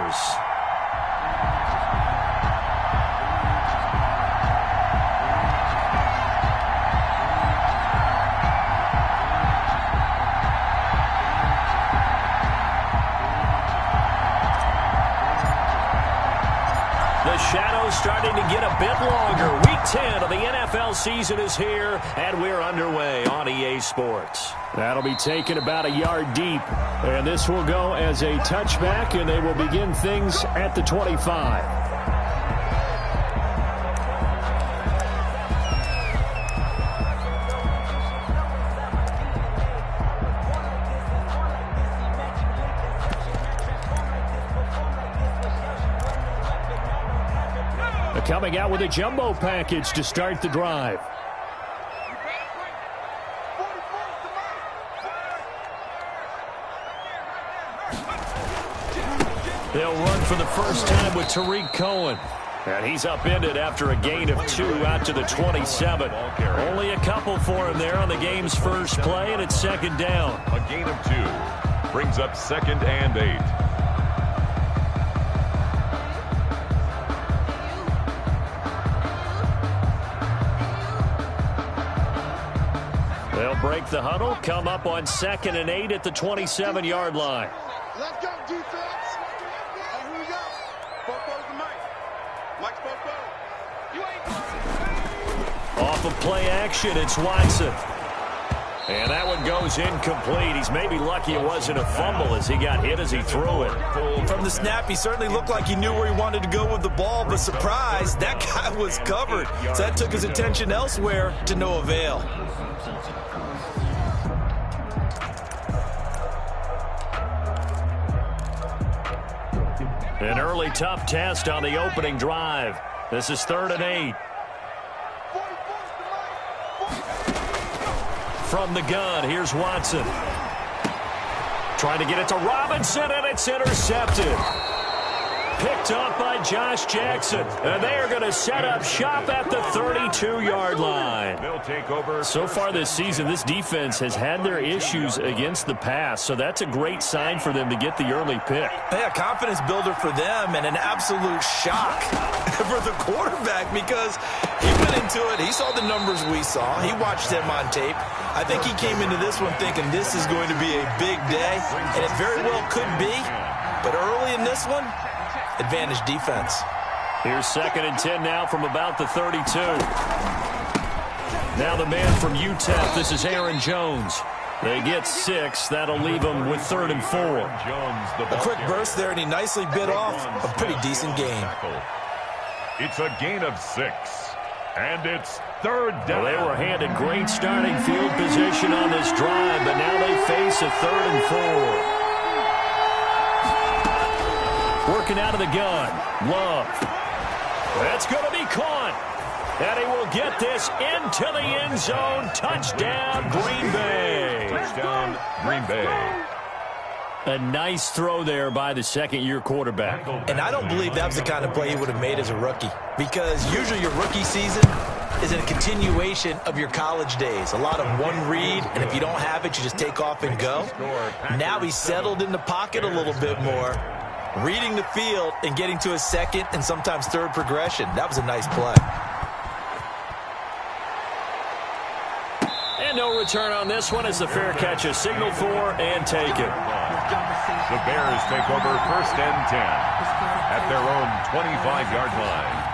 Bears. The shadow's starting to get a bit longer. Week 10 of the NFL season is here, and we're underway on EA Sports. That'll be taken about a yard deep, and this will go as a touchback, and they will begin things at the 25. Coming out with a jumbo package to start the drive. They'll run for the first time with Tariq Cohen. And he's upended after a gain of 2 out to the 27. Only a couple for him there on the game's first play, and it's second down. A gain of 2 brings up 2nd and 8. They'll break the huddle, come up on 2nd and 8 at the 27-yard line. Let's go, defense. Here we go. Four to Mike. Mike's four. Off of play action, it's Watson. And that one goes incomplete. He's maybe lucky it wasn't a fumble as he got hit as he threw it. From the snap, he certainly looked like he knew where he wanted to go with the ball, but surprise, that guy was covered. So that took his attention elsewhere to no avail. An early tough test on the opening drive. This is 3rd and 8. From the gun, here's Watson. Trying to get it to Robinson, and it's intercepted. Picked up by Josh Jackson. And they are going to set up shop at the 32-yard line. They'll take over. So far this season, this defense has had their issues against the pass, so that's a great sign for them to get the early pick. Yeah, confidence builder for them and an absolute shock for the quarterback because he went into it. He saw the numbers we saw. He watched them on tape. I think he came into this one thinking this is going to be a big day, and it very well could be. But early in this one, advantage defense. Here's 2nd and 10 now from about the 32. Now the man from UTEP, this is Aaron Jones. They get 6. That'll leave them with 3rd and 4. A quick burst there, and he nicely bit off a pretty decent gain. It's a gain of 6. And it's 3rd down. Well, they were handed great starting field position on this drive, but now they face a 3rd and 4. Working out of the gun. Love. That's going to be caught. And he will get this into the end zone. Touchdown, Green Bay. Touchdown, Green Bay. A nice throw there by the second-year quarterback. And I don't believe that was the kind of play he would have made as a rookie. Because usually your rookie season is a continuation of your college days. A lot of one read, and if you don't have it, you just take off and go. Now he's settled in the pocket a little bit more, reading the field and getting to his second and sometimes third progression. That was a nice play. And no return on this one as the fair catch is signaled for and taken. The Bears take over 1st and 10 at their own 25-yard line.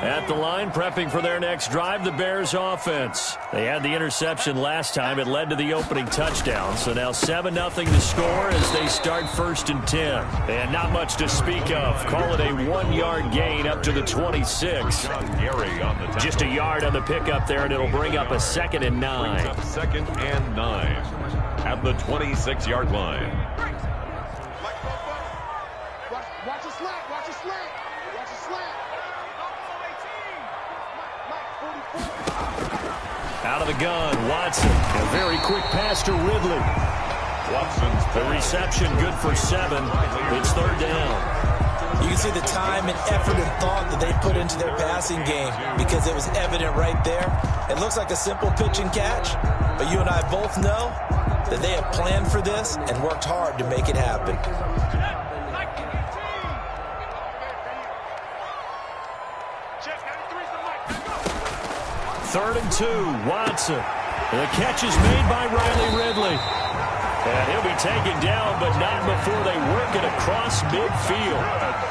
At the line, prepping for their next drive, the Bears offense. They had the interception last time. It led to the opening touchdown. So now 7-0 to score as they start 1st and 10. And not much to speak of. Call it a 1-yard gain up to the 26. Just a yard on the pickup there, and it'll bring up a 2nd and 9. Brings up 2nd and 9 at the 26-yard line. Watch a slant. Watch a slant. Watch a slant. Out of the gun, Watson. A very quick pass to Ridley. Watson's The reception good for 7. It's 3rd down. You can see the time and effort and thought that they put into their passing game because it was evident right there. It looks like a simple pitch and catch, but you and I both know that they have planned for this and worked hard to make it happen. Third and 2, Watson. The catch is made by Riley Ridley. And he'll be taken down, but not before they work it across midfield.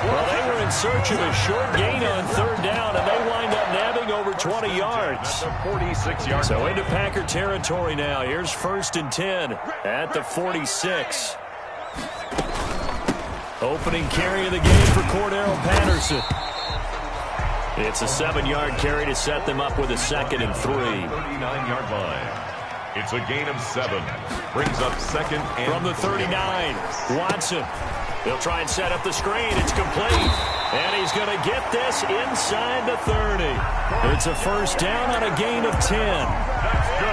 Well, they were in search of a short gain on third down, and they wind up nabbing over 20 yards. 46-yard So into Packer territory now. Here's 1st and 10 at the 46. Opening carry of the game for Cordero Patterson. It's a 7-yard carry to set them up with a 2nd and 3. 39-yard line. It's a gain of 7. Brings up 2nd and from the 39. Watson. He'll try and set up the screen. It's complete. And he's going to get this inside the 30. It's a 1st down on a gain of 10.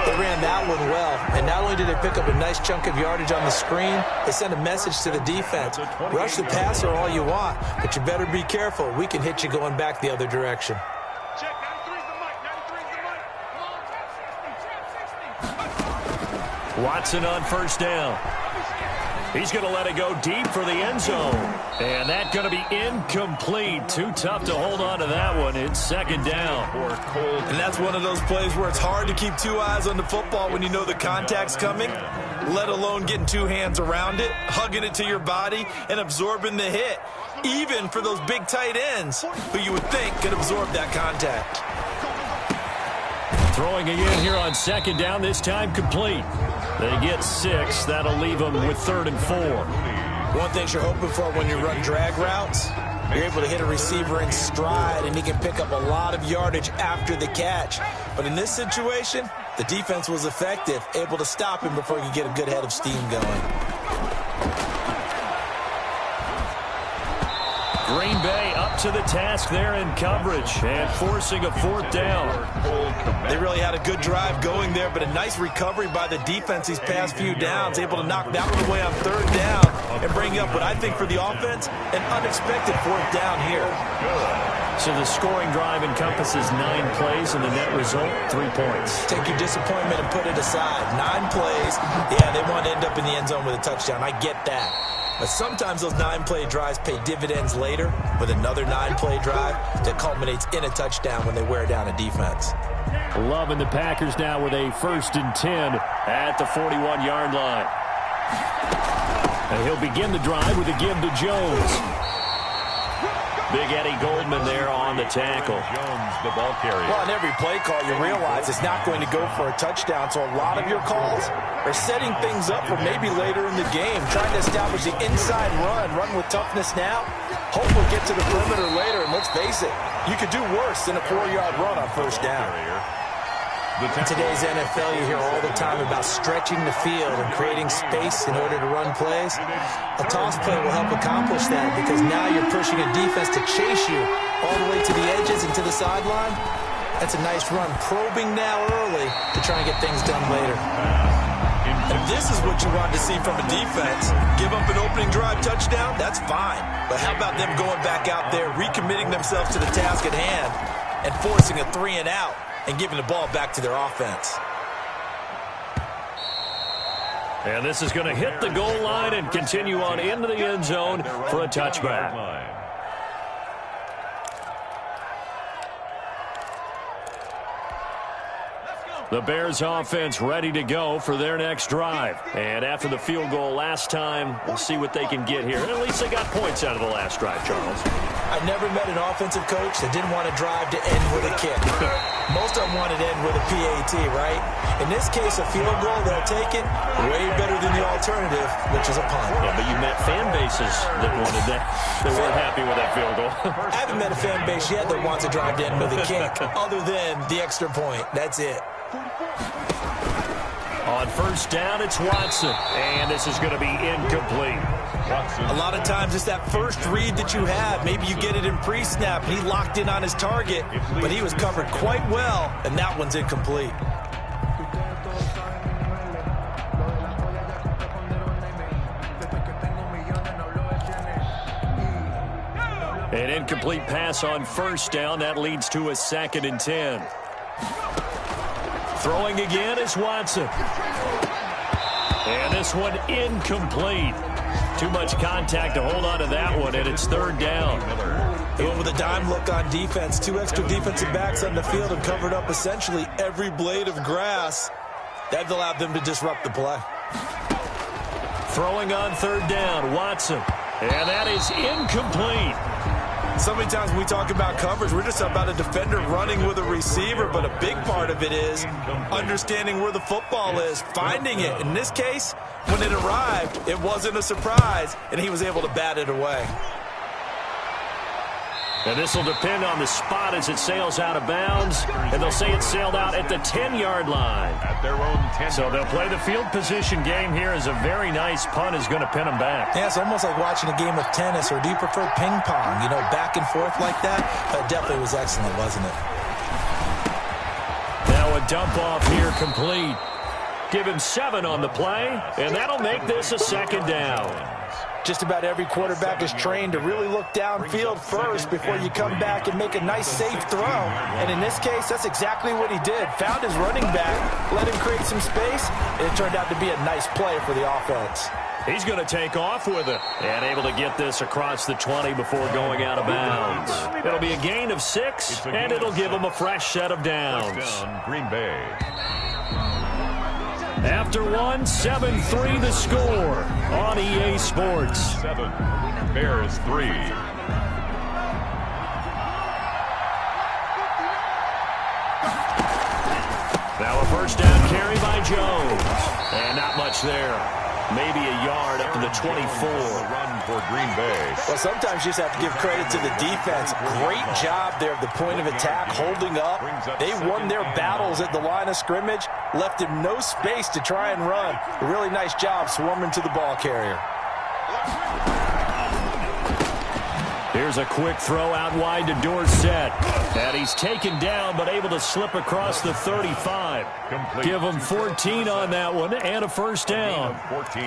They ran that one well. And not only did they pick up a nice chunk of yardage on the screen, they sent a message to the defense. Rush the passer all you want, but you better be careful. We can hit you going back the other direction. Watson on 1st down. He's going to let it go deep for the end zone. And that's going to be incomplete. Too tough to hold on to that one. It's 2nd down. And that's one of those plays where it's hard to keep 2 eyes on the football when you know the contact's coming, let alone getting 2 hands around it, hugging it to your body, and absorbing the hit, even for those big tight ends who you would think could absorb that contact. Throwing again here on 2nd down, this time complete. They get 6. That'll leave them with 3rd and 4. One thing you're hoping for when you run drag routes, you're able to hit a receiver in stride, and he can pick up a lot of yardage after the catch. But in this situation, the defense was effective, able to stop him before he could get a good head of steam going. Green Bay up to the task there in coverage and forcing a 4th down. They really had a good drive going there, but a nice recovery by the defense these past few downs, able to knock that one away on 3rd down and bring up what I think for the offense, an unexpected 4th down here. So the scoring drive encompasses 9 plays, and the net result, 3 points. Take your disappointment and put it aside. 9 plays. Yeah, they want to end up in the end zone with a touchdown. I get that. But sometimes those 9-play drives pay dividends later with another 9-play drive that culminates in a touchdown when they wear down a defense. Loving the Packers now with a 1st and 10 at the 41-yard line. And he'll begin the drive with a give to Jones. Big Eddie Goldman there on the tackle. Jones, the ball carrier. Well, on every play call, you realize it's not going to go for a touchdown, so a lot of your calls are setting things up for maybe later in the game, trying to establish the inside run with toughness now. Hope we'll get to the perimeter later, and let's face it, you could do worse than a 4-yard run on 1st down. In today's NFL, you hear all the time about stretching the field and creating space in order to run plays. A toss play will help accomplish that because now you're pushing a defense to chase you all the way to the edges and to the sideline. That's a nice run, probing now early to try and get things done later. And this is what you want to see from a defense. Give up an opening drive touchdown, that's fine. But how about them going back out there, recommitting themselves to the task at hand, and forcing a 3-and-out and giving the ball back to their offense. And this is going to hit the goal line and continue on into the end zone for a touchback. The Bears offense ready to go for their next drive. And after the field goal last time, we'll see what they can get here. And at least they got points out of the last drive, Charles. I never met an offensive coach that didn't want to drive to end with a kick. Most of them wanted to end with a PAT, right? In this case, a field goal, they'll take it way better than the alternative, which is a punt. Yeah, but you met fan bases that wanted that. They weren't happy with that field goal. I haven't met a fan base yet that wants to drive to end with a kick, other than the extra point. That's it. On 1st down, it's Watson. And this is going to be incomplete. A lot of times it's that first read that you have. Maybe you get it in pre-snap, and he locked in on his target, but he was covered quite well, and that one's incomplete. An incomplete pass on 1st down. That leads to a 2nd and 10. Throwing again is Watson. And this one incomplete. Too much contact to hold on to that one, and it's third down. They went with a dime look on defense. 2 extra defensive backs on the field and covered up essentially every blade of grass. That allowed them to disrupt the play. Throwing on third down, Watson. And that is incomplete. So many times when we talk about coverage, we're just about a defender running with a receiver, but a big part of it is understanding where the football is, finding it. In this case, when it arrived, it wasn't a surprise, and he was able to bat it away. And this will depend on the spot as it sails out of bounds. And they'll say it sailed out at the 10-yard line. At their own 10. So they'll play the field position game here as a very nice punt is going to pin them back. Yeah, it's almost like watching a game of tennis, or do you prefer ping pong? You know, back and forth like that? It definitely was excellent, wasn't it? Now a dump off here complete. Give him 7 on the play, and that'll make this a second down. Just about every quarterback is trained to really look downfield first before you come back and make a nice, safe throw. And in this case, that's exactly what he did. Found his running back, let him create some space, and it turned out to be a nice play for the offense. He's going to take off with it and able to get this across the 20 before going out of bounds. It'll be a gain of 6, and it'll give him a fresh set of downs. Green Bay. After 1, 7-3 the score on EA Sports. 7, Bears 3. Now a first down carry by Jones. And not much there. Maybe a yard up to the 24. Run for Green Bay. Well, sometimes you just have to give credit to the defense. Great job there at the point of attack, holding up. They won their battles at the line of scrimmage, left him no space to try and run. A really nice job swarming to the ball carrier. Here's a quick throw out wide to Dorsett. And he's taken down but able to slip across the 35. Give him 14 on that one and a first down. 14.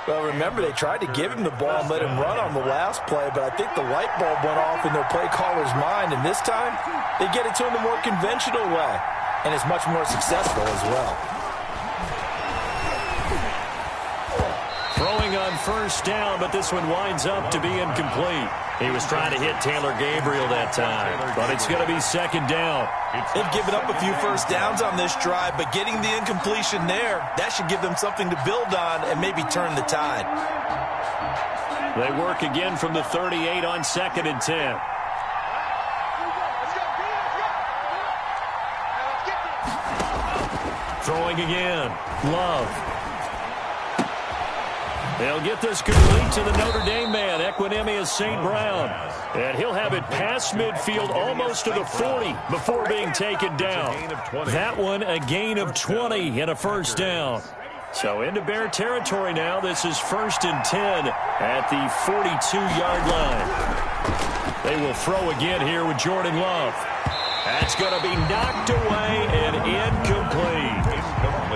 Well, remember, they tried to give him the ball and let him run on the last play, but I think the light bulb went off in their play caller's mind, and this time they get it to him the more conventional way, and it's much more successful as well. Throwing on first down, but this one winds up to be incomplete. He was trying to hit Taylor Gabriel that time, but it's going to be second down. They've given up a few first downs on this drive, but getting the incompletion there, that should give them something to build on and maybe turn the tide. They work again from the 38 on 2nd and 10. Throwing again. Love. They'll get this complete to the Notre Dame man, Equinemius St. Brown. And he'll have it past midfield almost to the 40 before being taken down. That one a gain of 20 and a first down. So into Bear territory now. This is 1st and 10 at the 42-yard line. They will throw again here with Jordan Love. That's going to be knocked away and incomplete.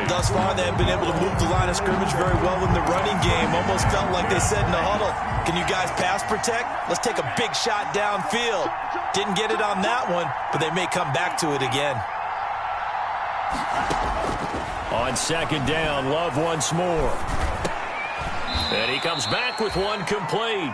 Thus far, they have been able to move the line of scrimmage very well in the running game. Almost felt like they said in the huddle, can you guys pass protect? Let's take a big shot downfield. Didn't get it on that one, but they may come back to it again. On second down, Love once more. And he comes back with one complete.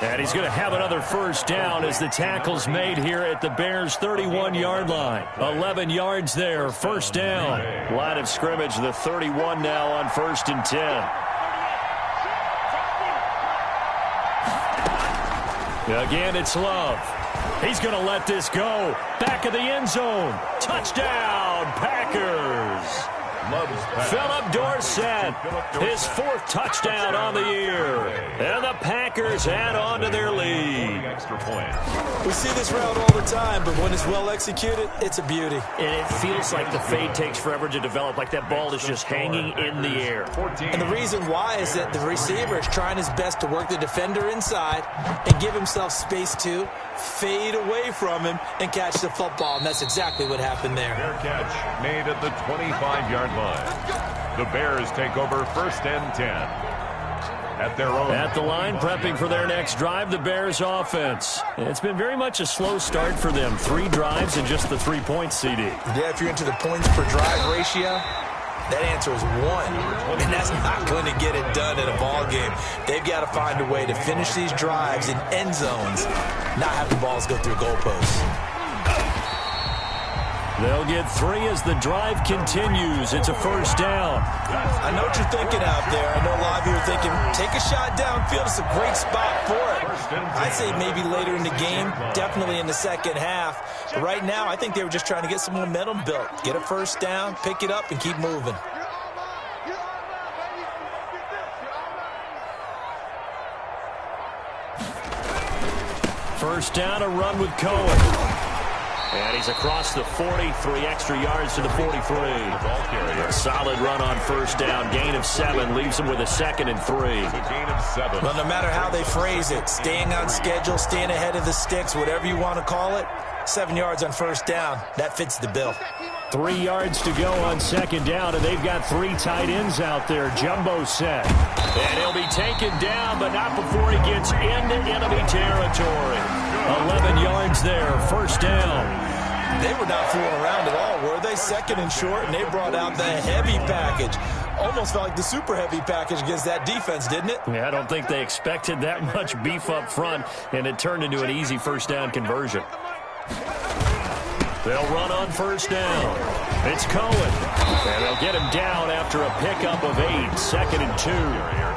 And he's going to have another first down as the tackle's made here at the Bears' 31-yard line. 11 yards there, first down. Line of scrimmage, the 31 now on 1st and 10. Again, it's Love. He's going to let this go. Back of the end zone. Touchdown, Packers. Philip Dorsett, his 4th touchdown on the year. And the Packers add on to their lead. We see this route all the time, but when it's well executed, it's a beauty. And it feels like the fade takes forever to develop, like that ball is just hanging in the air. And the reason why is that the receiver is trying his best to work the defender inside and give himself space to fade away from him and catch the football, and that's exactly what happened there. Fair catch made at the 25-yard line. The Bears take over 1st and 10. At their own. At the line, prepping for their next drive, the Bears offense. It's been very much a slow start for them. 3 drives and just the 3 points, CD. Yeah, if you're into the points per drive ratio, that answer is 1. And that's not going to get it done in a ball game. They've got to find a way to finish these drives in end zones, not have the balls go through goalposts. They'll get 3 as the drive continues. It's a first down. I know what you're thinking out there. I know a lot of you are thinking, take a shot downfield. It's a great spot for it. I'd say maybe later in the game, definitely in the second half. But right now, I think they were just trying to get some momentum built. Get a first down, pick it up, and keep moving. First down, a run with Cohen. And he's across the 40, 3 extra yards to the 43. A solid run on first down. Gain of 7 leaves him with a 2nd and 3. Gain of 7. Well, no matter how they phrase it, staying on schedule, staying ahead of the sticks, whatever you want to call it, 7 yards on first down, that fits the bill. 3 yards to go on second down, and they've got 3 tight ends out there. Jumbo set. And he'll be taken down, but not before he gets into enemy territory. 11 yards there, first down. They were not fooling around at all, were they? 2nd and short, and they brought out the heavy package. Almost felt like the super heavy package against that defense, didn't it? Yeah, I don't think they expected that much beef up front, and it turned into an easy first down conversion. They'll run on first down. It's Cohen. And they'll get him down after a pickup of 8, 2nd and 2.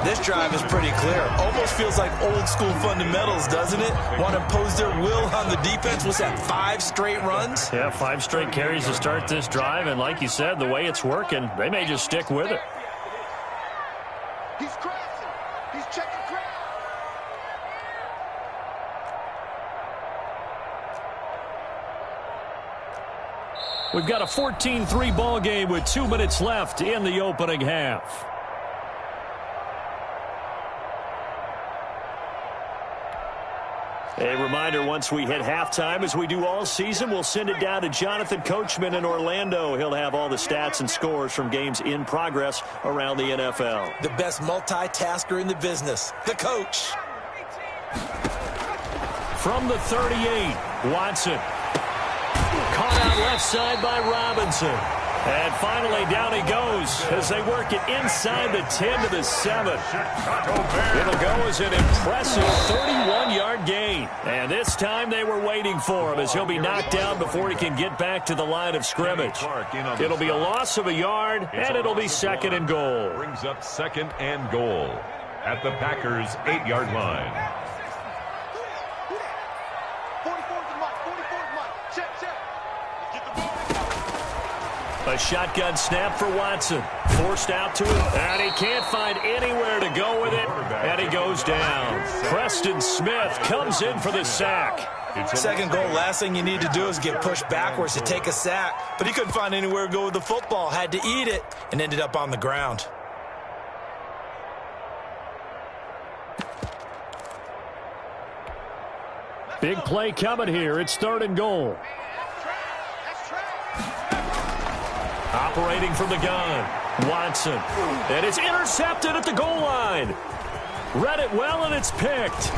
This drive is pretty clear. Almost feels like old school fundamentals, doesn't it? Want to impose their will on the defense. What's that, 5 straight runs? Yeah, 5 straight carries to start this drive. And like you said, the way it's working, they may just stick with it. He's crashing. He's checking crash. We've got a 14-3 ball game with 2 minutes left in the opening half. A reminder, once we hit halftime, as we do all season, we'll send it down to Jonathan Coachman in Orlando. He'll have all the stats and scores from games in progress around the NFL. The best multitasker in the business, the coach. From the 38, Watson. Caught out left side by Robinson. And finally, down he goes as they work it inside the 10 to the 7. It'll go as an impressive 31-yard gain. And this time they were waiting for him as he'll be knocked down before he can get back to the line of scrimmage. It'll be a loss of a yard, and it'll be 2nd and goal. Brings up 2nd and goal at the Packers' 8-yard line. 44's Mike. 44's Mike. Check. Get the ball. A shotgun snap for Watson. Forced out to him, and he can't find anywhere to go with it, and he goes down. Preston Smith comes in for the sack. 2nd goal, last thing you need to do is get pushed backwards to take a sack, but he couldn't find anywhere to go with the football, had to eat it, and ended up on the ground. Big play coming here. It's 3rd and goal. Operating from the gun, Watson. And it's intercepted at the goal line. Read it well, and it's picked.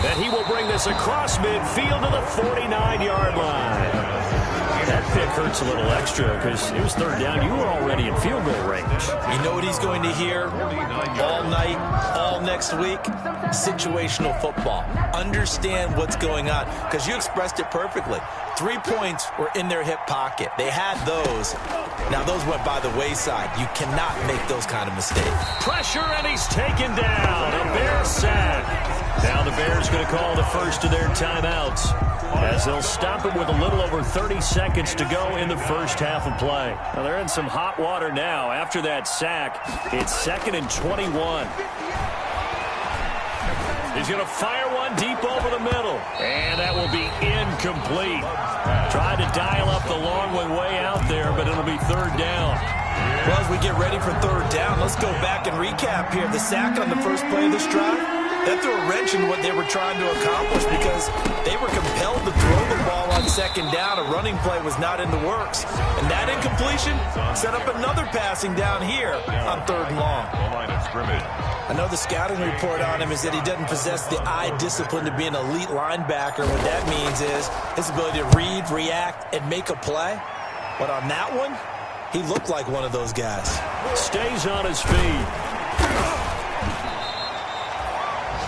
And he will bring this across midfield to the 49-yard line. That pick hurts a little extra because it was 3rd down. You were already in field goal range. You know what he's going to hear all night, all next week? Situational football. Understand what's going on, because you expressed it perfectly. 3 points were in their hip pocket. They had those. Now, those went by the wayside. You cannot make those kind of mistakes. Pressure, and he's taken down. A Bear sack. Now the Bears going to call the first of their timeouts as they'll stop it with a little over 30 seconds to go in the first half of play. Now they're in some hot water now. After that sack, it's 2nd and 21. He's going to fire one deep over the middle, and that will be incomplete. Tried to dial up the long one way out there, but it'll be 3rd down. Well, as we get ready for 3rd down, let's go back and recap here. The sack on the first play of this drive, That threw a wrench in what they were trying to accomplish because they were compelled to throw the ball on second down. A running play was not in the works. And that incompletion set up another passing down here on third and long. The line of scrimmage. I know the scouting report on him is that he doesn't possess the eye discipline to be an elite linebacker. What that means is his ability to read, react, and make a play. But on that one, he looked like one of those guys. Stays on his feet.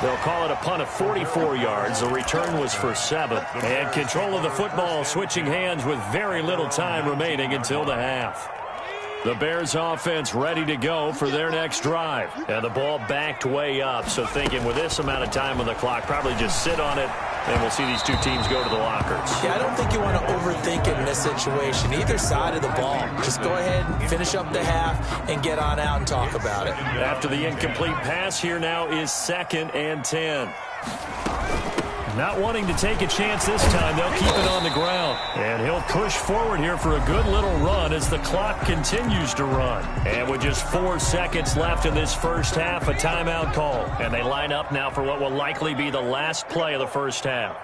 They'll call it a punt of 44 yards. The return was for 7. And control of the football switching hands with very little time remaining until the half. The Bears offense ready to go for their next drive. And the ball backed way up, so thinking with this amount of time on the clock, probably just sit on it, and we'll see these two teams go to the lockers. Yeah, I don't think you want to overthink it in this situation. Either side of the ball. Just go ahead and finish up the half and get on out and talk about it. After the incomplete pass, here now is 2nd and 10. Not wanting to take a chance this time, they'll keep it on the ground. And he'll push forward here for a good little run as the clock continues to run. And with just 4 seconds left in this first half, a timeout call. And they line up now for what will likely be the last play of the first half.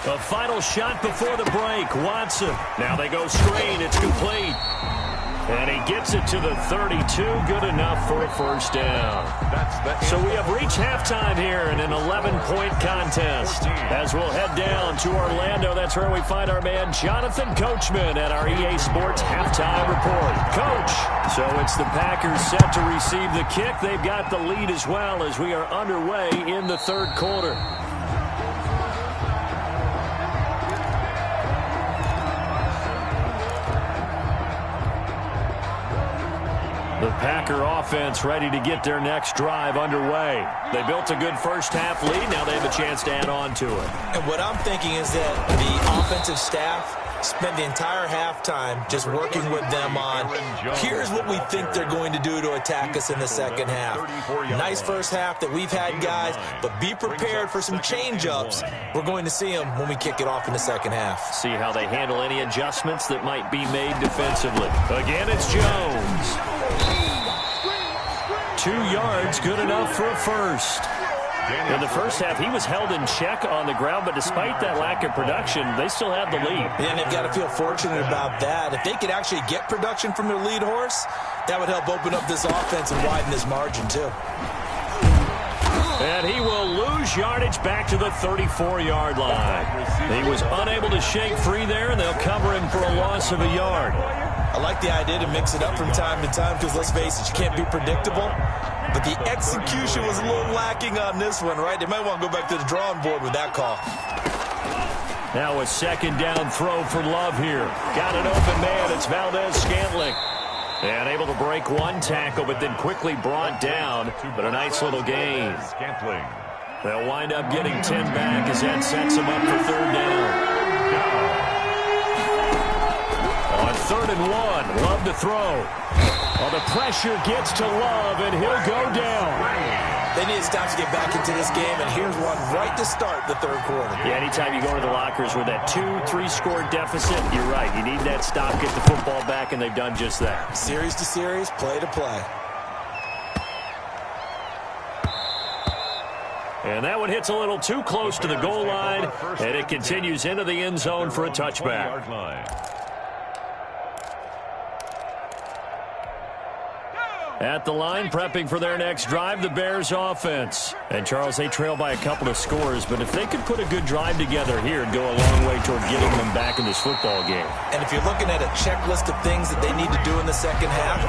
A final shot before the break. Watson. Now they go screen. It's complete. And he gets it to the 32. Good enough for a first down. So we have reached halftime here in an 11-point contest. As we'll head down to Orlando, that's where we find our man Jonathan Coachman at our EA Sports Halftime Report. Coach, so it's the Packers set to receive the kick. They've got the lead as well as we are underway in the third quarter. The Packer offense ready to get their next drive underway. They built a good first-half lead. Now they have a chance to add on to it. And what I'm thinking is that the offensive staff spent the entire halftime just working with them on, here's what we think they're going to do to attack us in the second half. Nice first half that we've had, guys, but be prepared for some change-ups. We're going to see them when we kick it off in the second half. See how they handle any adjustments that might be made defensively. Again, it's Jones. 2 yards, good enough for a first. In the first half, he was held in check on the ground, but despite that lack of production, they still have the lead. And they've got to feel fortunate about that. If they could actually get production from their lead horse, that would help open up this offense and widen this margin, too. And he will lose yardage back to the 34-yard line. He was unable to shake free there, and they'll cover him for a loss of a yard. I like the idea to mix it up from time to time because, let's face it, you can't be predictable. But the execution was a little lacking on this one, right? They might want to go back to the drawing board with that call. Now a second down throw for Love here. Got an open man. It's Valdez-Scantling. And able to break one tackle, but then quickly brought down. But a nice little gain. They'll wind up getting 10 back as that sets them up for third down. On 3rd and 1, Love to throw. Well, the pressure gets to Love, and he'll go down. They need to stop to get back into this game, and here's one right to start the third quarter. Yeah, anytime you go to the lockers with that 2-3 score deficit, you're right. You need that stop, get the football back, and they've done just that. Series to series, play to play. And that one hits a little too close to the goal line, and it continues into the end zone for a touchback. At the line, prepping for their next drive, the Bears offense. And, Charles, they trail by a couple of scores, but if they could put a good drive together here, it'd go a long way toward getting them back in this football game. And if you're looking at a checklist of things that they need to do in the second half,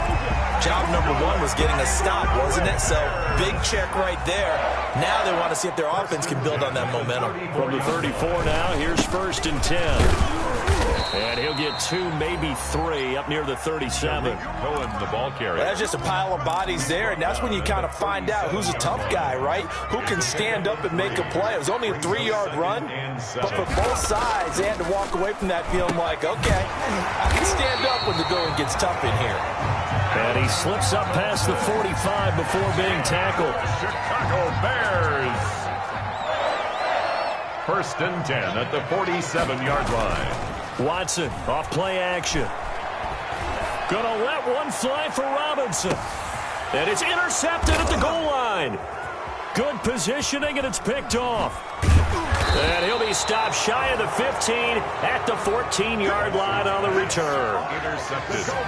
job number 1 was getting a stop, wasn't it? So, big check right there. Now they want to see if their offense can build on that momentum. From the 34 now, here's 1st and 10. And he'll get 2, maybe 3, up near the 37. Cohen, the ball carrier. That's just a pile of bodies there, and that's when you kind of find out who's a tough guy, right? Who can stand up and make a play. It was only a 3-yard run, but for both sides, they had to walk away from that feeling like, okay, I can stand up when the going gets tough in here. And he slips up past the 45 before being tackled. Chicago Bears. 1st and 10 at the 47-yard line. Watson off play action. Gonna let one fly for Robinson. And it's intercepted at the goal line. Good positioning, and it's picked off. And he'll be stopped shy of the 15 at the 14-yard line on the return.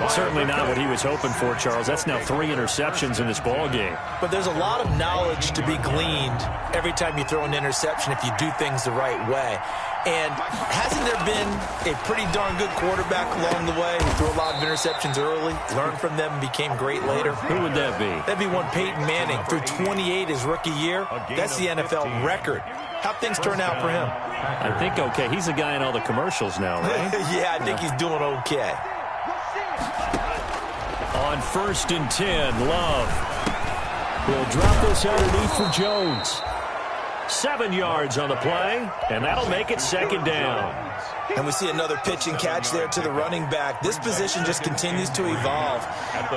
Certainly not what he was hoping for, Charles. That's now 3 interceptions in this ball game. But there's a lot of knowledge to be gleaned every time you throw an interception if you do things the right way. And hasn't there been a pretty darn good quarterback along the way who threw a lot of interceptions early, learned from them, and became great later? Who would that be? That'd be one Peyton Manning. Threw 28 his rookie year. That's the NFL record. How'd things turn out for him? I think okay. He's a guy in all the commercials now, right? Yeah, I think he's doing okay. On 1st and 10, Love will drop this underneath for Jones. 7 yards on the play, and that'll make it 2nd down. And we see another pitch and catch there to the running back. This position just continues to evolve.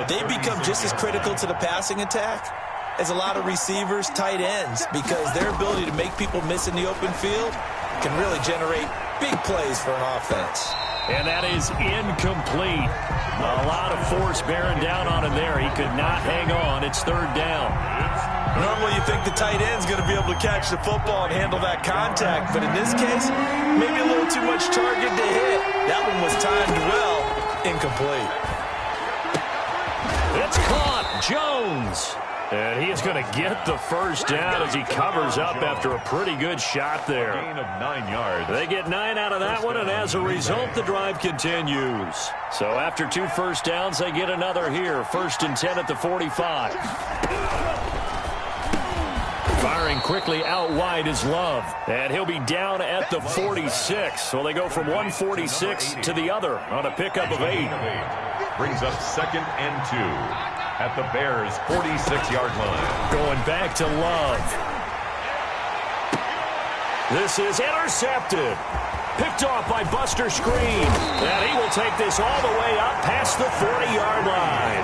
They become just as critical to the passing attack as a lot of receivers, tight ends, because their ability to make people miss in the open field can really generate big plays for an offense. And that is incomplete. A lot of force bearing down on him there. He could not hang on. It's 3rd down. Normally you think the tight end's going to be able to catch the football and handle that contact, but in this case, maybe a little too much target to hit. That one was timed well. Incomplete. It's caught. Jones. And he is going to get the 1st down as he covers up after a pretty good shot there. Gain of 9 yards. They get 9 out of that one, and as a result, the drive continues. So after 2 first downs, they get another here. 1st and 10 at the 45. Firing quickly out wide is Love. And he'll be down at the 46. So they go from 146 to the other on a pickup of 8. Brings up 2nd and 2. At the Bears' 46-yard line. Going back to Love. This is intercepted. Picked off by Buster Screen. And he will take this all the way up past the 40-yard line.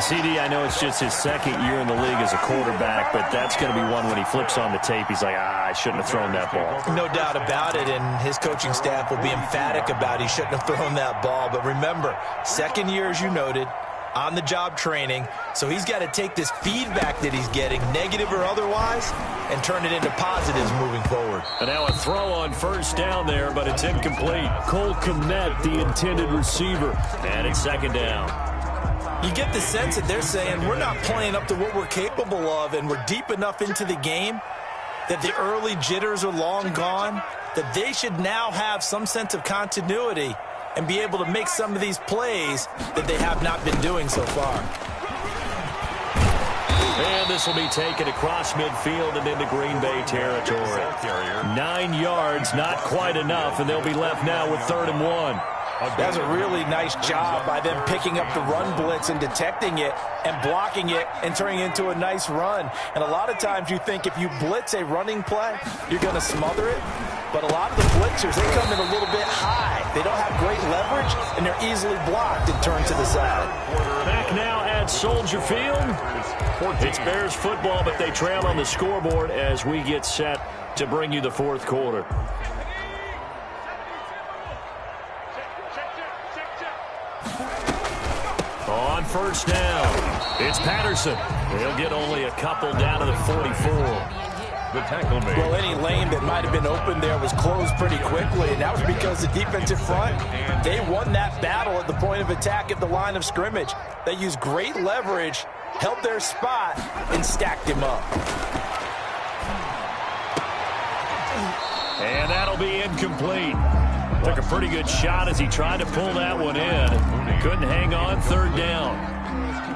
CD, I know it's just his 2nd year in the league as a quarterback, but that's going to be one when he flips on the tape. He's like, I shouldn't have thrown that ball. No doubt about it, and his coaching staff will be emphatic about he shouldn't have thrown that ball. But remember, 2nd year, as you noted, on-the-job training, so he's got to take this feedback that he's getting, negative or otherwise, and turn it into positives moving forward. And now a throw on 1st down there, but it's incomplete. Cole Kmet, the intended receiver, and it's 2nd down. You get the sense that they're saying we're not playing up to what we're capable of, and we're deep enough into the game that the early jitters are long gone, that they should now have some sense of continuity and be able to make some of these plays that they have not been doing so far. And this will be taken across midfield and into Green Bay territory. 9 yards, not quite enough, and they'll be left now with 3rd and 1. That's a really nice job by them picking up the run blitz and detecting it and blocking it and turning it into a nice run. And a lot of times you think if you blitz a running play, you're going to smother it. But a lot of the blitzers, they come in a little bit high. They don't have great leverage, and they're easily blocked and turned to the side. Back now at Soldier Field. It's Bears football, but they trail on the scoreboard as we get set to bring you the 4th quarter. On 1st down, it's Patterson. He'll get only a couple down to the 44. The tackle made. Well, any lane that might have been open there was closed pretty quickly, and that was because the defensive front, they won that battle at the point of attack at the line of scrimmage. They used great leverage, held their spot, and stacked him up. And that'll be incomplete. Took a pretty good shot as he tried to pull that one in. Couldn't hang on. 3rd down.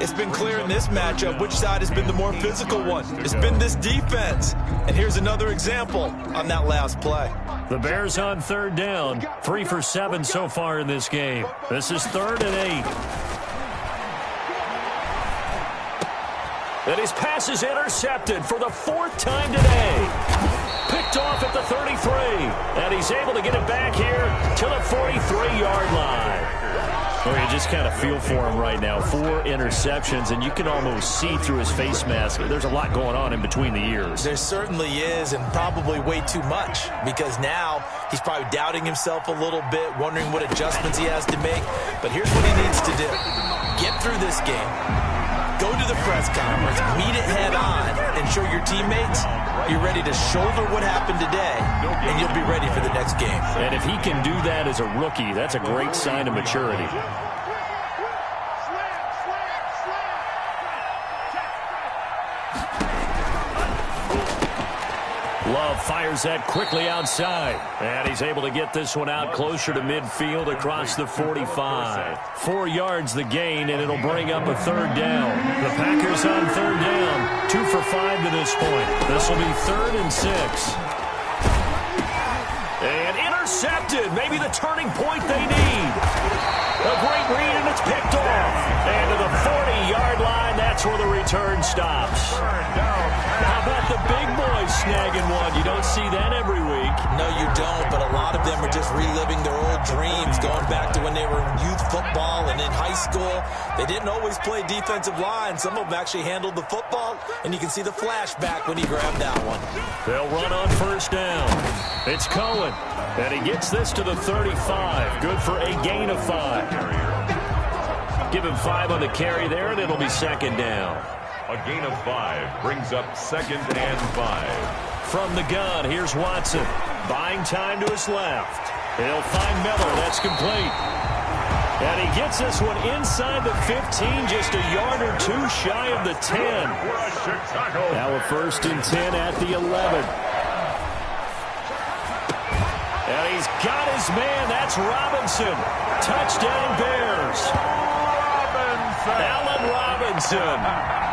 It's been clear in this matchup which side has been the more physical one. It's been this defense. And here's another example on that last play. The Bears on 3rd down. 3 for 7 so far in this game. This is 3rd and 8. And his pass is intercepted for the 4th time today. Picked off at the 33. And he's able to get it back here to the 43-yard line. Well, you just kind of feel for him right now. 4 interceptions, and you can almost see through his face mask. There's a lot going on in between the ears. There certainly is, and probably way too much, because now he's probably doubting himself a little bit, wondering what adjustments he has to make. But here's what he needs to do. Get through this game. go to the press conference, meet it head on, and show your teammates you're ready to shoulder what happened today, and you'll be ready for the next game. And if he can do that as a rookie, that's a great sign of maturity. Love fires that quickly outside. And he's able to get this one out closer to midfield across the 45. 4 yards the gain, and it'll bring up a third down. The Packers on third down. 2 for 5 to this point. This will be 3rd and 6. And intercepted. Maybe the turning point they need. A great read, and it's picked off. And to the 40-yard line, that's where the return stops. How about the big boys snagging one? You don't see that every week. No, you don't, but a lot of them are just reliving their old dreams, going back to when they were in youth football and in high school. They didn't always play defensive line. Some of them actually handled the football, and you can see the flashback when he grabbed that one. They'll run on first down. It's Cohen, and he gets this to the 35. Good for a gain of 5. Give him 5 on the carry there, and it'll be 2nd down. A gain of 5 brings up 2nd and 5. From the gun, here's Watson. Buying time to his left. He'll find Miller. That's complete. And he gets this one inside the 15, just a yard or 2 shy of the 10. Now a 1st and 10 at the 11. And he's got his man. That's Robinson. Touchdown Bears. Allen Robinson.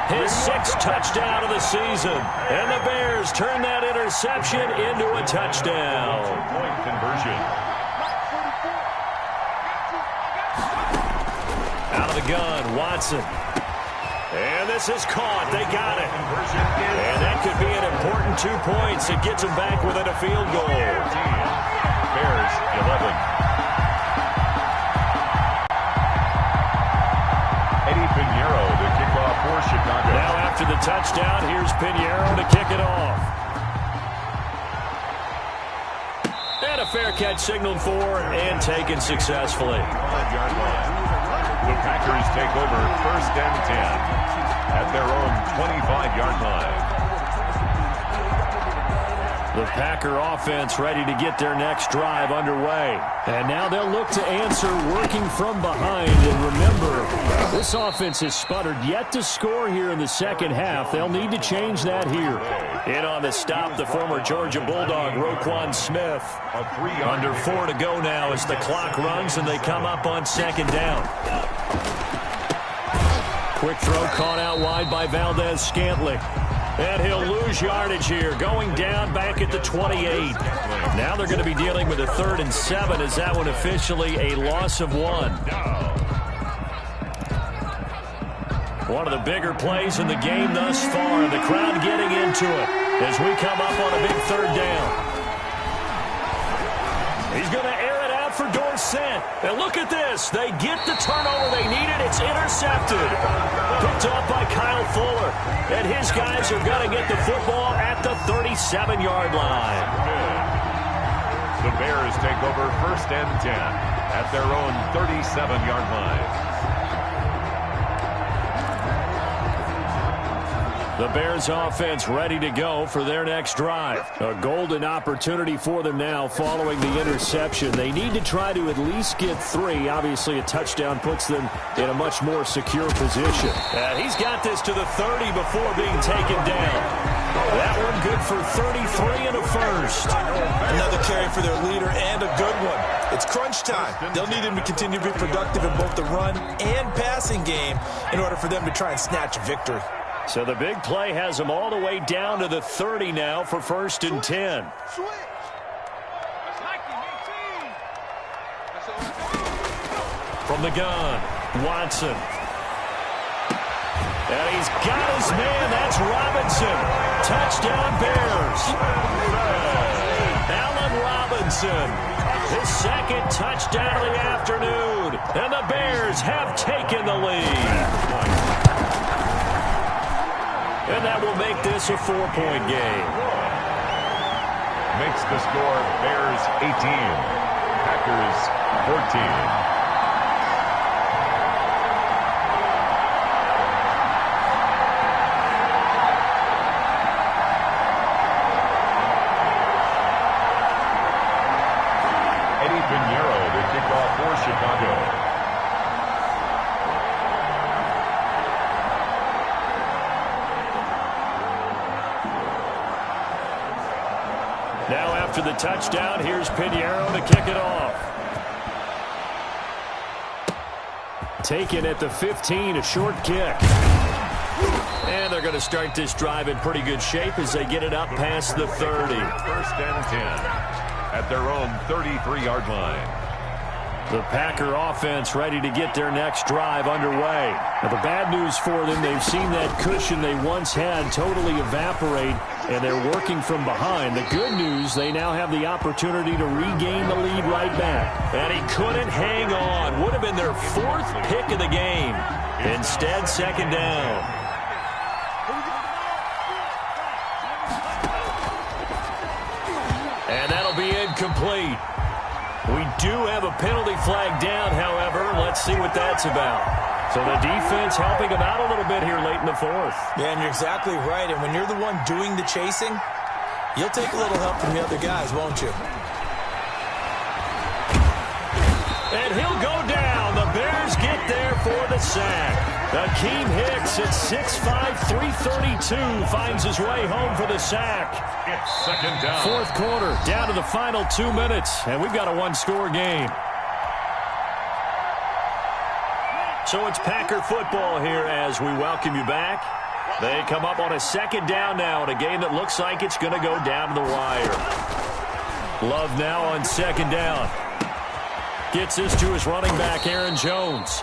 His 6th touchdown of the season. And the Bears turn that interception into a touchdown. Point conversion. Out of the gun, Watson. And this is caught. They got it. And that could be an important 2 points. It gets them back within a field goal. Bears 11. For Chicago. Now after the touchdown, here's Pinheiro to kick it off. And a fair catch signaled for and taken successfully. 5-yard line. The Packers take over 1st and 10 at their own 25-yard line. The Packer offense ready to get their next drive underway. And now they'll look to answer working from behind. And remember, this offense has sputtered yet to score here in the second half. They'll need to change that here. In on the stop, the former Georgia Bulldog, Roquan Smith. Under 4 to go now as the clock runs and they come up on 2nd down. Quick throw caught out wide by Valdez-Scantling. And he'll lose yardage here, going down back at the 28. Now they're going to be dealing with a 3rd and 7 as that one officially a loss of 1. One of the bigger plays in the game thus far, and the crowd getting into it as we come up on a big 3rd down. He's going to air it out for Dorsett. And look at this. They get the turnover they needed. It's intercepted. Picked up by Kyle Fuller. And his guys are going to get the football at the 37-yard line. The Bears take over 1st and 10 at their own 37-yard line. The Bears offense ready to go for their next drive. A golden opportunity for them now following the interception. They need to try to at least get 3. Obviously, a touchdown puts them in a much more secure position. He's got this to the 30 before being taken down. That one good for 33 and a 1st. Another carry for their leader and a good one. It's crunch time. They'll need him to continue to be productive in both the run and passing game in order for them to try and snatch a victory. So the big play has them all the way down to the 30 now for 1st and 10. From the gun, Watson. And he's got his man. That's Robinson. Touchdown Bears. Allen Robinson. His 2nd touchdown of the afternoon. And the Bears have taken the lead. And that will make this a 4-point game. Makes the score Bears 18, Packers 14. after the touchdown. Here's Pinheiro to kick it off. Taken at the 15, a short kick. And they're going to start this drive in pretty good shape as they get it up past the 30. First and 10 at their own 33-yard line. The Packer offense ready to get their next drive underway. Now, the bad news for them, they've seen that cushion they once had totally evaporate, and they're working from behind. The good news, they now have the opportunity to regain the lead right back. And he couldn't hang on. Would have been their fourth pick of the game. Instead, second down. And that'll be incomplete. We do have a penalty flag down, however. Let's see what that's about. So the defense helping them out a little bit here late in the fourth. Yeah, and you're exactly right. And when you're the one doing the chasing, you'll take a little help from the other guys, won't you? And he'll go down. The Bears get there for the sack. Akeem Hicks at 6'5", 332 finds his way home for the sack. It's second down. Fourth quarter, down to the final 2 minutes, and we've got a one-score game. So it's Packer football here as we welcome you back. They come up on a second down now in a game that looks like it's going to go down to the wire. Love now on second down. Gets this to his running back, Aaron Jones.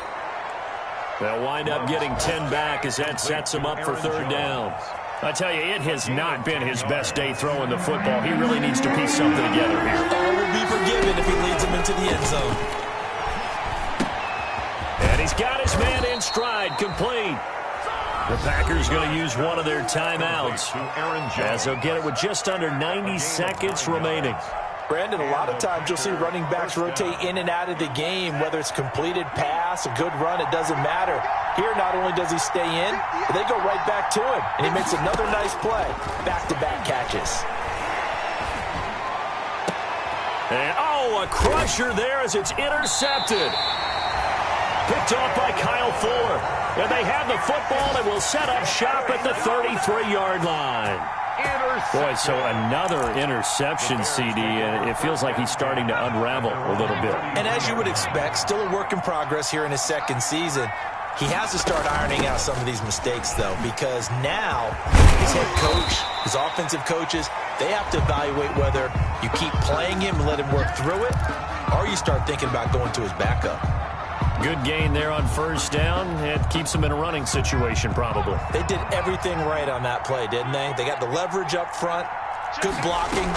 They'll wind up getting 10 back as that sets him up for third down. I tell you, it has not been his best day throwing the football. He really needs to piece something together here. All will be forgiven if he leads him into the end zone. And he's got his man in stride, complete. The Packers going to use one of their timeouts as they'll get it with just under 90 seconds remaining. Brandon, a lot of times you'll see running backs rotate in and out of the game, whether it's completed pass, a good run, it doesn't matter. Here, not only does he stay in, but they go right back to him, and he makes another nice play. Back-to-back catches. And, oh, a crusher there as it's intercepted. Picked off by Kyle Fuller. And they have the football and will set up shop at the 33-yard line. Boy, so another interception, CD, and it feels like he's starting to unravel a little bit. And as you would expect, still a work in progress here in his second season. He has to start ironing out some of these mistakes, though, because now his head coach, his offensive coaches, they have to evaluate whether you keep playing him and let him work through it, or you start thinking about going to his backup. Good gain there on first down. It keeps them in a running situation, probably. They did everything right on that play, didn't they? They got the leverage up front, good blocking,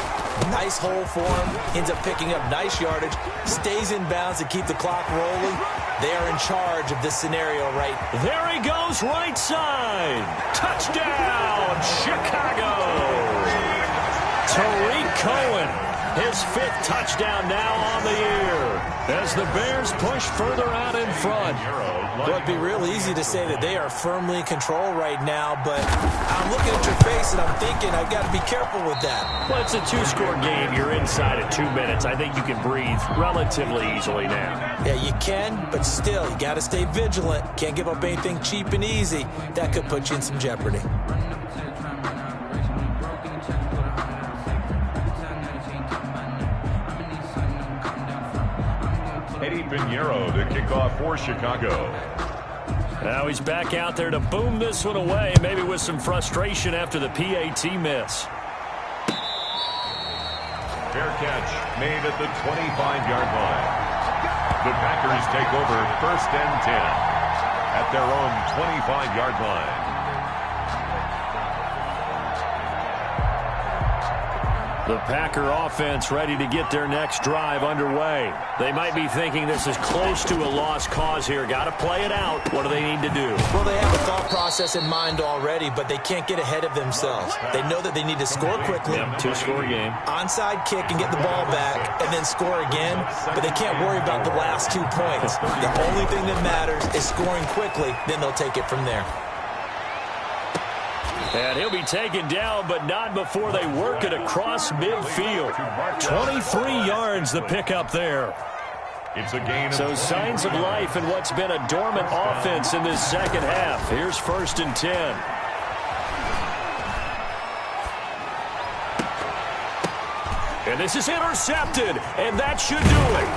nice hole for him, ends up picking up nice yardage, stays in bounds to keep the clock rolling. They are in charge of this scenario, right? There he goes, right side. Touchdown, Chicago. Tariq Cohen, his fifth touchdown now on the year, as the Bears push further out in front. Well, it'd be real easy to say that they are firmly in control right now, but I'm looking at your face and I'm thinking I've got to be careful with that. Well, it's a two-score game. You're inside of 2 minutes. I think you can breathe relatively easily now. Yeah, you can, but still, you got to stay vigilant. Can't give up anything cheap and easy. That could put you in some jeopardy. Pinheiro to kick off for Chicago. Now he's back out there to boom this one away, maybe with some frustration after the PAT miss. Fair catch made at the 25-yard line. The Packers take over first and 10 at their own 25-yard line. The Packer offense ready to get their next drive underway. They might be thinking this is close to a lost cause here. Got to play it out. What do they need to do? Well, they have a thought process in mind already, but they can't get ahead of themselves. They know that they need to score quickly. Yep, two-score game. Onside kick and get the ball back and then score again, but they can't worry about the last 2 points. The only thing that matters is scoring quickly, then they'll take it from there. And he'll be taken down, but not before they work it across midfield. 23 yards the pickup there. It's a gain. So signs of life in what's been a dormant offense in this second half. Here's first and 10. And this is intercepted, and that should do it.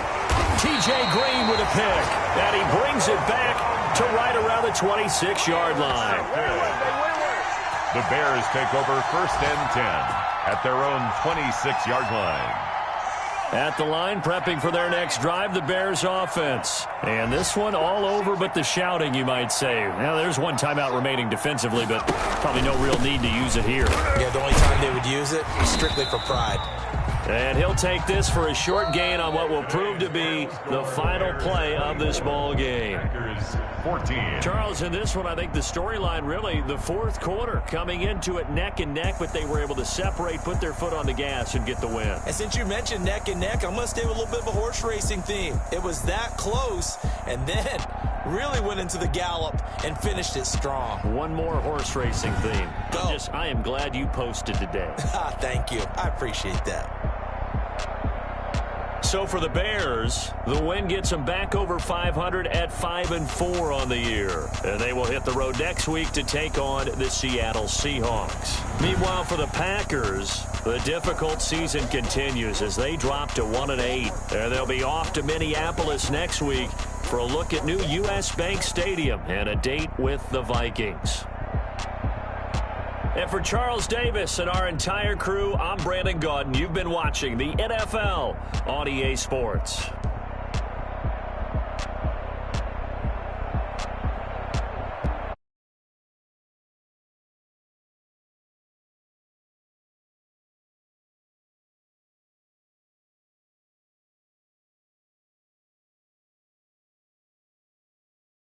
T.J. Green with a pick, and he brings it back to right around the 26-yard line. The Bears take over 1st and 10 at their own 26-yard line. At the line, prepping for their next drive, the Bears offense. And this one all over but the shouting, you might say. Now, there's one timeout remaining defensively, but probably no real need to use it here. Yeah, the only time they would use it is strictly for pride. And he'll take this for a short gain on what will prove to be the final play of this ball game. Packers 14. Charles, in this one, I think the storyline really the fourth quarter, coming into it neck and neck, but they were able to separate, put their foot on the gas, and get the win. And since you mentioned neck and neck, I'm going to stay with a little bit of a horse racing theme. It was that close, and then really went into the gallop and finished it strong. One more horse racing theme. Go. I am glad you posted today. Thank you. I appreciate that. So for the Bears, the win gets them back over 500 at 5-4 on the year. And they will hit the road next week to take on the Seattle Seahawks. Meanwhile, for the Packers, the difficult season continues as they drop to 1-8. And they'll be off to Minneapolis next week for a look at new U.S. Bank Stadium and a date with the Vikings. And for Charles Davis and our entire crew, I'm Brandon Gaudin. You've been watching the NFL on EA Sports.